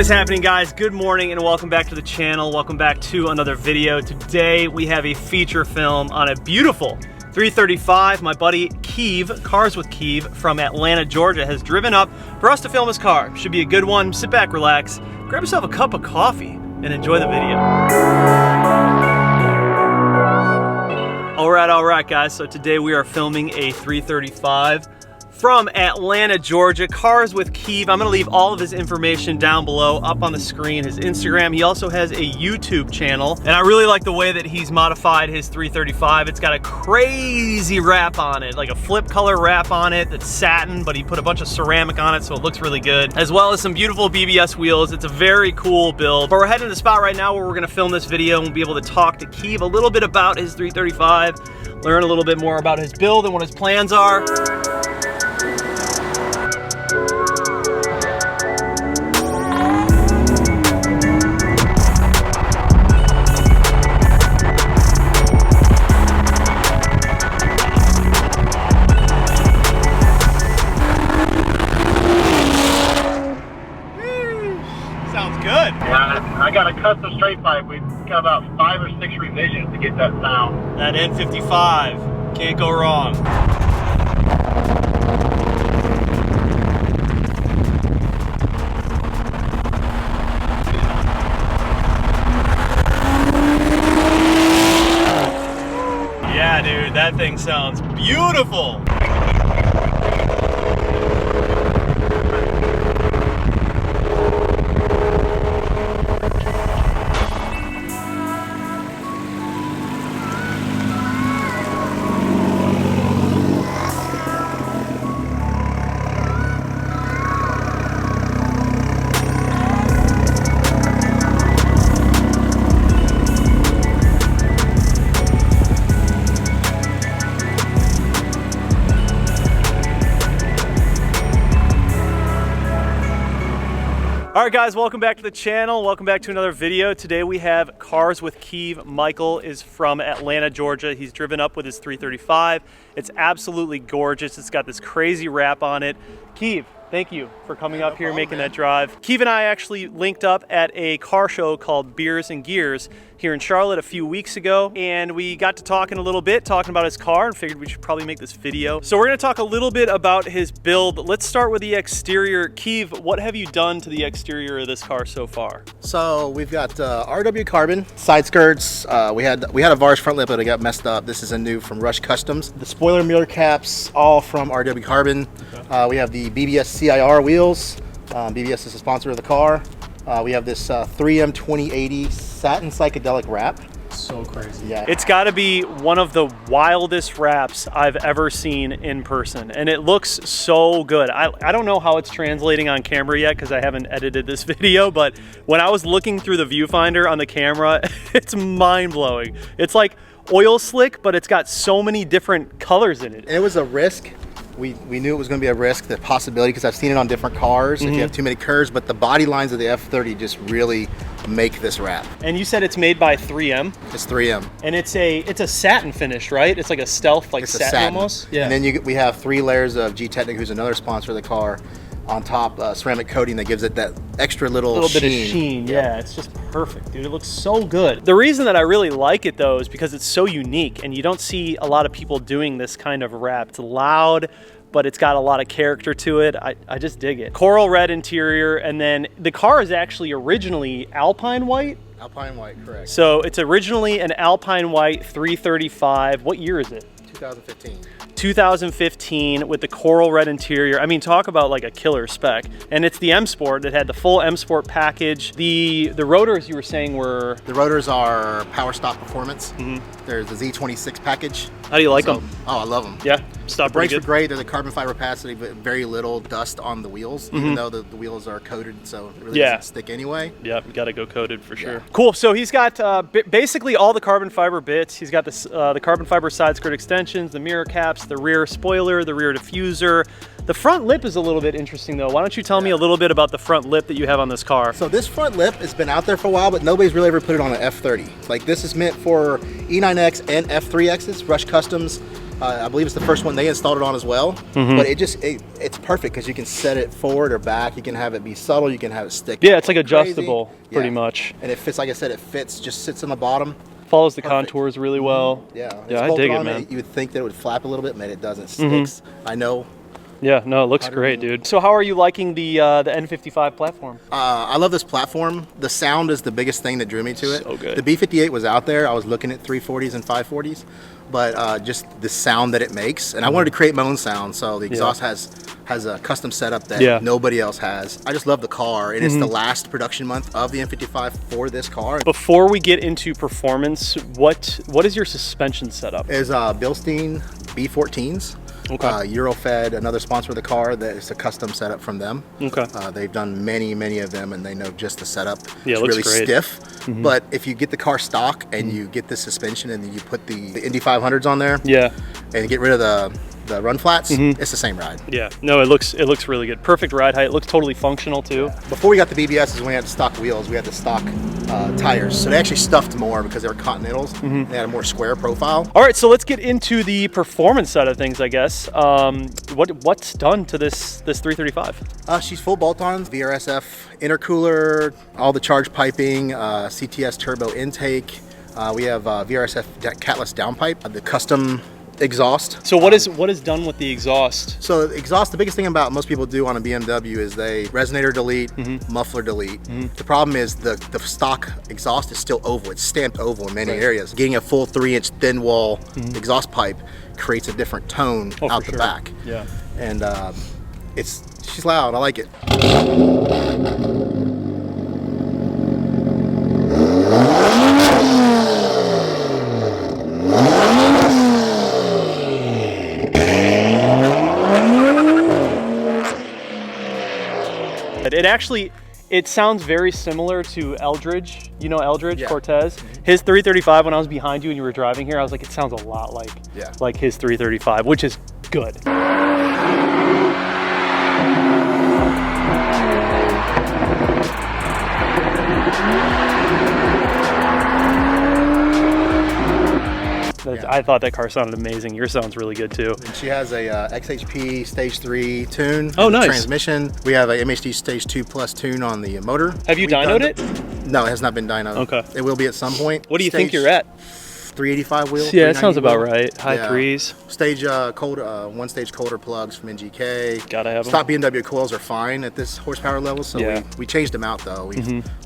What is happening, guys? Good morning and welcome back to the channel. Welcome back to another video. Today we have a feature film on a beautiful 335. My buddy Keeve, Cars with Keeve from Atlanta, Georgia, has driven up for us to film his car. Should be a good one. Sit back, relax, grab yourself a cup of coffee and enjoy the video. All right, guys. So today we are filming a 335 from Atlanta, Georgia, Cars with Keeve. I'm gonna leave all of his information down below, up on the screen, his Instagram. He also has a YouTube channel, and I really like the way that he's modified his 335. It's got a crazy wrap on it, like a flip color wrap on it that's satin, but he put a bunch of ceramic on it, so it looks really good, as well as some beautiful BBS wheels. It's a very cool build. But we're heading to the spot right now where we're gonna film this video, and we'll be able to talk to Keeve a little bit about his 335, learn a little bit more about his build and what his plans are. I got a custom straight pipe. We've got about 5 or 6 revisions to get that sound. That N55, can't go wrong. Yeah, dude, that thing sounds beautiful. All right, guys, welcome back to the channel. Welcome back to another video. Today we have Cars with Keeve. Michael is from Atlanta, Georgia. He's driven up with his 335. It's absolutely gorgeous. It's got this crazy wrap on it. Keeve, thank you for coming up here, making that drive. Keeve and I actually linked up at a car show called Beers and Gears here in Charlotte a few weeks ago, and we got to talking a little bit, talking about his car, and figured we should probably make this video. So we're gonna talk a little bit about his build. Let's start with the exterior. Keeve, what have you done to the exterior of this car so far? So we've got RW carbon side skirts. We had a Vars front lip, but it got messed up. This is a new from Rush Customs. The spoiler mirror caps, all from RW carbon. Okay. We have the BBS CIR wheels. BBS is a sponsor of the car. We have this 3M 2080 satin psychedelic wrap. So crazy. Yeah. It's got to be one of the wildest wraps I've ever seen in person, and it looks so good. I don't know how it's translating on camera yet because I haven't edited this video, but when I was looking through the viewfinder on the camera, it's mind-blowing. It's like oil slick, but it's got so many different colors in it. And it was a risk. We knew it was going to be a risk, the possibility, because I've seen it on different cars if you have too many curves, but the body lines of the F30 just really make this wrap. And you said it's made by 3M? It's 3M. And it's a satin finish, right? It's like a stealth, like satin almost? Yeah. And then we have 3 layers of G-Technic, who's another sponsor of the car, on top, ceramic coating that gives it that extra little bit of sheen. Yeah, it's just perfect, dude. It looks so good. The reason that I really like it, though, is because it's so unique, and you don't see a lot of people doing this kind of wrap. It's loud, but it's got a lot of character to it. I just dig it. Coral red interior, and then the car is actually originally Alpine white. Alpine white, correct. So it's originally an Alpine white 335. What year is it? 2015. 2015 with the coral red interior. I mean, talk about like a killer spec. And it's the M Sport. It had the full M Sport package. The rotors, you were saying, were... The rotors are Power Stock Performance. There's the Z26 package. How do you like them? Oh, I love them. Yeah, stop. The brakes are great. They're the carbon fiber pads, so very little dust on the wheels, even though the wheels are coated, so it really doesn't stick anyway. Yeah, you got to go coated for sure. Cool. So he's got basically all the carbon fiber bits. He's got this, the carbon fiber side skirt extensions, the mirror caps, the rear spoiler, the rear diffuser. The front lip is a little bit interesting though. Why don't you tell me a little bit about the front lip that you have on this car? So this front lip has been out there for a while, but nobody's really ever put it on an F30. Like, this is meant for E9X and F3Xs. Rush Customs I believe it's the first one they installed it on as well. But it's perfect because you can set it forward or back. You can have it be subtle. You can have it stick. Yeah, it's like adjustable pretty much. And it fits, like I said, it fits, just sits on the bottom. Follows the contours really well. Yeah, I dig it, man. You would think that it would flap a little bit, man. It doesn't. It sticks. I know. Yeah, no, it looks great, dude. So how are you liking the N55 platform? I love this platform. The sound is the biggest thing that drew me to it. So good. The B58 was out there. I was looking at 340s and 540s, but just the sound that it makes. And I wanted to create my own sound, so the exhaust has a custom setup that nobody else has. I just love the car, and it's the last production month of the N55 for this car. Before we get into performance, what is your suspension setup? Is Bilstein B14s. Okay. Eurofed, another sponsor of the car, that is a custom setup from them. Okay. They've done many of them, and they know just the setup. Yeah, it's it looks really great. stiff. But if you get the car stock and you get the suspension and then you put the Indy 500s on there, and get rid of the run flats, it's the same ride. Yeah, no, it looks really good. Perfect ride height. It looks totally functional too. Before we got the BBS is when we had stock wheels. We had the stock tires, so they actually stuffed more because they were Continentals. They had a more square profile. All right, so let's get into the performance side of things, I guess. What's done to this 335? She's full bolt-ons, VRSF intercooler, all the charge piping, CTS turbo intake. We have VRSF catless downpipe, the custom exhaust. So what is done with the exhaust? So the exhaust, the biggest thing about most people do on a BMW is they resonator delete, muffler delete. The problem is the stock exhaust is still oval. It's stamped oval in many areas. Getting a full 3-inch thin wall exhaust pipe creates a different tone out the back. Yeah. And she's loud. I like it. It sounds very similar to Eldridge. You know Eldridge Cortez? His 335, when I was behind you and you were driving here, I was like, it sounds a lot like his 335, which is good. I thought that car sounded amazing. Yours sounds really good too. And she has a XHP Stage 3 tune. Oh, nice. Transmission. We have a MHD Stage 2 Plus tune on the motor. Have you dynoed it? No, it has not been dynoed. Okay. It will be at some point. What do you think you're at? 385 wheel. Yeah, that sounds about right. High threes. Stage one stage colder plugs from NGK. Gotta have them. Stock BMW coils are fine at this horsepower level, so we changed them out though.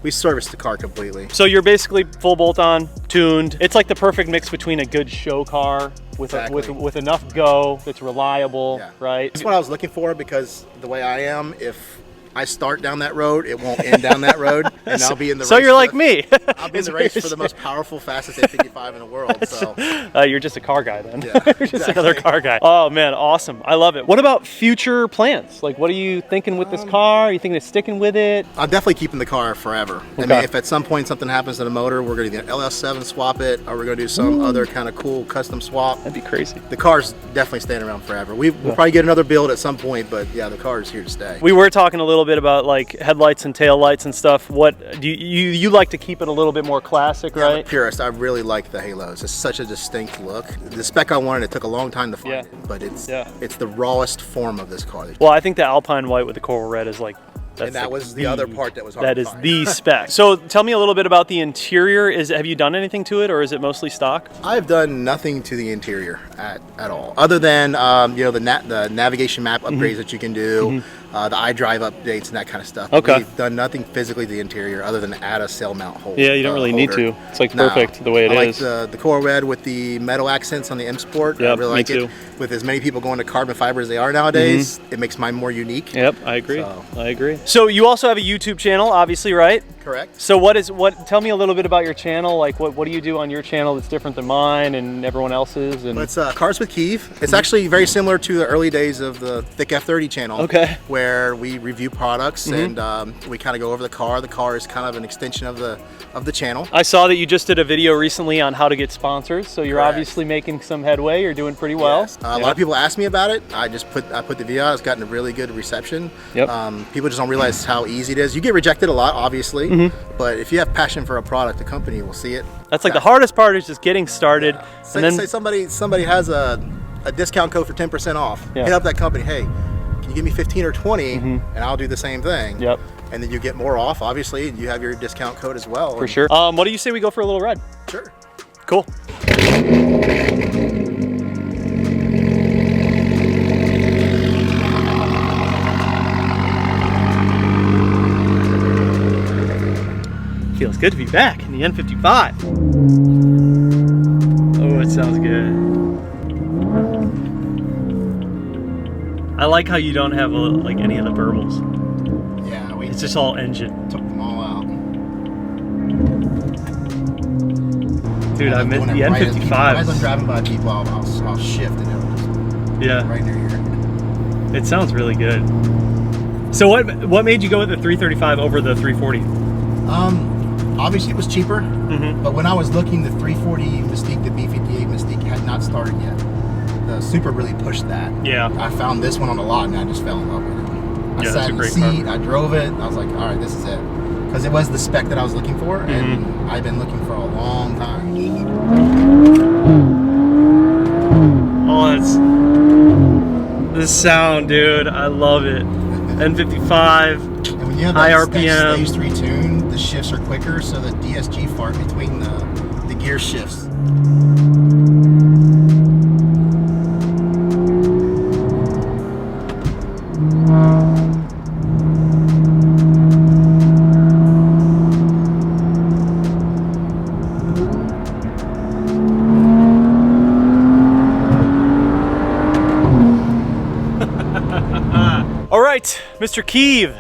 We serviced the car completely. So you're basically full bolt-on, tuned. It's like the perfect mix between a good show car with with enough go that's reliable, right? That's what I was looking for, because the way I am, if I start down that road, it won't end down that road, and I'll be in the race. So you're like me. I'll be in the race for the most powerful, fastest N55 in the world. So you're just a car guy then. Yeah, You're just another car guy. Oh man, awesome. I love it. What about future plans? Like, what are you thinking with this car? Are you thinking of sticking with it? I'm definitely keeping the car forever. Okay. I mean, if at some point something happens to the motor, we're going to either LS7 swap it, or we're going to do some other kind of cool custom swap. That'd be crazy. The car's definitely staying around forever. We'll probably get another build at some point, but yeah, the car is here to stay. We were talking a little bit about like headlights and tail lights and stuff. What do you like to keep it a little bit more classic, right? I'm a purist. I really like the halos. It's such a distinct look. The spec I wanted, it took a long time to find, but it's the rawest form of this car. Well, I think the Alpine white with the coral red is like, and that was the other part that was hard to find. That is the spec. So tell me a little bit about the interior. Have you done anything to it, or is it mostly stock? I've done nothing to the interior at all, other than the navigation map upgrades that you can do, the iDrive updates and that kind of stuff. Okay. We've done nothing physically to the interior other than add a sail mount hole. Yeah, you don't really need to. It's like perfect the way it is. I like the coral red with the metal accents on the M Sport. Yep, I really like me too. it. With as many people going to carbon fiber as they are nowadays, it makes mine more unique. Yep, I agree. I agree. So you also have a YouTube channel, obviously, right? Correct. So tell me a little bit about your channel. Like what do you do on your channel that's different than mine and everyone else's? And it's Cars with Keeve. It's actually very similar to the early days of the Thick F30 channel. Okay. Where we review products and we kind of go over the car. The car is kind of an extension of the channel. I saw that you just did a video recently on how to get sponsors, so you're obviously making some headway. You're doing pretty well. Yes. A lot of people ask me about it. I put the video out. It's gotten a really good reception. Yep. People just don't realize how easy it is. You get rejected a lot, obviously, but if you have passion for a product, the company will see it. That's like the hardest part is just getting started. Say somebody has a a discount code for 10% off. Yeah. Hit up that company. Hey, can you give me 15 or 20, and I'll do the same thing. Yep. And then you get more off. Obviously, you have your discount code as well. For sure. What do you say we go for a little ride? Sure. Cool. Feels good to be back in the N55. Oh, it sounds good. I like how you don't have like any of the burbles. Yeah, It's just all engine. took them all out. Dude, I meant the N55. As I'm N55s. driving by people, I'll shift and it'll just Yeah, right near here. it sounds really good. So what made you go with the 335 over the 340? Obviously it was cheaper, Mm-hmm. but when I was looking, the 340 Mystique, the B58 Mystique had not started yet. The Super really pushed that. Yeah. I found this one on the lot and I just fell in love with it. I Yeah, sat that's a in the great seat, car. I drove it, I was like, all right, this is it. Because it was the spec that I was looking for, and Mm-hmm. I've been looking for a long time. Oh, that's this sound, dude. I love it. N55. And when you have High that RPM. stage 3 tune, the shifts are quicker, so the DSG fart between the gear shifts. All right, Mr. Keeve.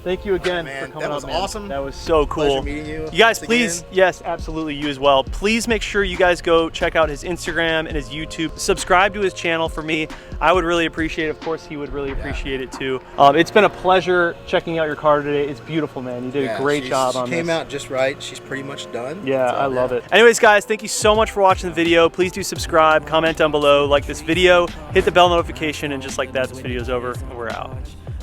Thank you again Man, for coming that out, was man. awesome. That was so cool. Pleasure meeting you. You guys, once please, again. yes, absolutely, you as well. Please make sure you guys go check out his Instagram and his YouTube. Subscribe to his channel for me. I would really appreciate it. Of course, he would really appreciate it too. It's been a pleasure checking out your car today. It's beautiful, man. You did a great job on She this. came out just right. She's pretty much done. Yeah, So, I love it. Anyways, guys, thank you so much for watching the video. Please do subscribe, comment down below, like this video, hit the bell notification, and just like that, this video's over, and we're out.